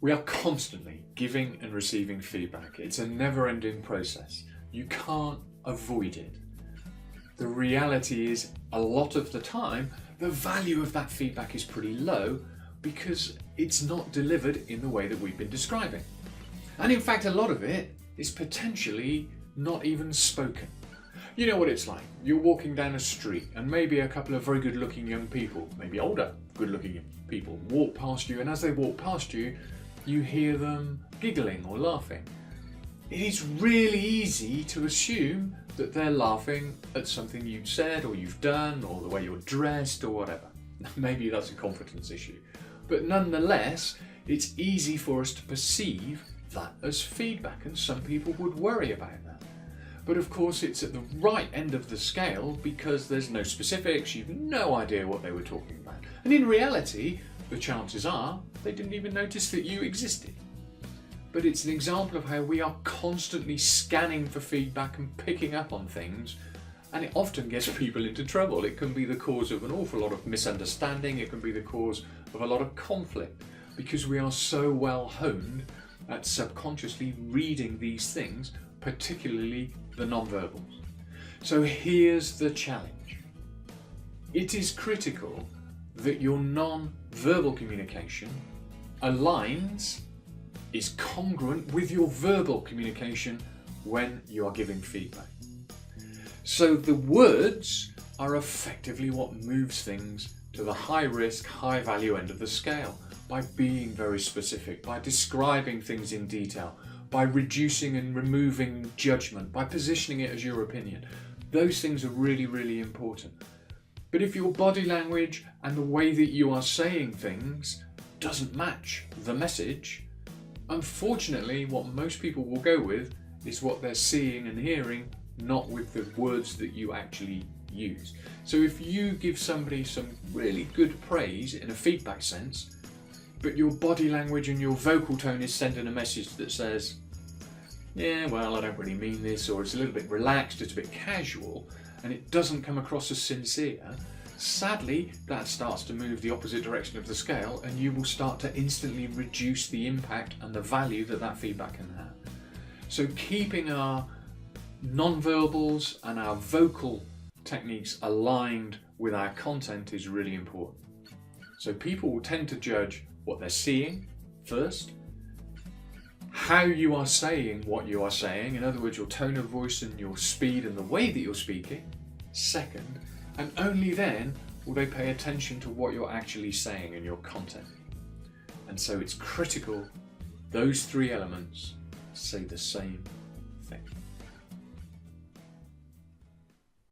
We are constantly giving and receiving feedback. It's a never-ending process. You can't avoid it. The reality is, a lot of the time, the value of that feedback is pretty low because it's not delivered in the way that we've been describing. And in fact, a lot of it is potentially not even spoken. You know what it's like. You're walking down a street and maybe a couple of very good-looking young people, maybe older good-looking people, walk past you, and as they walk past you, you hear them giggling or laughing. It is really easy to assume that they're laughing at something you've said or you've done or the way you're dressed or whatever. Maybe that's a confidence issue. But nonetheless, it's easy for us to perceive that as feedback, and some people would worry about that. But of course it's at the right end of the scale because there's no specifics, you've no idea what they were talking about. And in reality, the chances are they didn't even notice that you existed. But it's an example of how we are constantly scanning for feedback and picking up on things, and it often gets people into trouble. It can be the cause of an awful lot of misunderstanding, it can be the cause of a lot of conflict, because we are so well honed at subconsciously reading these things, particularly the non-verbals. So here's the challenge. It is critical that your non-verbal communication aligns, is congruent with your verbal communication when you are giving feedback. So the words are effectively what moves things to the high risk, high value end of the scale by being very specific, by describing things in detail, by reducing and removing judgment, by positioning it as your opinion. Those things are really, really important. But if your body language and the way that you are saying things doesn't match the message, unfortunately what most people will go with is what they're seeing and hearing, not with the words that you actually use. So if you give somebody some really good praise in a feedback sense, but your body language and your vocal tone is sending a message that says, yeah, well, I don't really mean this, or it's a little bit relaxed, it's a bit casual, and it doesn't come across as sincere, sadly, that starts to move the opposite direction of the scale, and you will start to instantly reduce the impact and the value that that feedback can have. So keeping our non-verbals and our vocal techniques aligned with our content is really important. So people will tend to judge what they're seeing first, how you are saying what you are saying, in other words, your tone of voice and your speed and the way that you're speaking, second, and only then will they pay attention to what you're actually saying in your content. And so it's critical those three elements say the same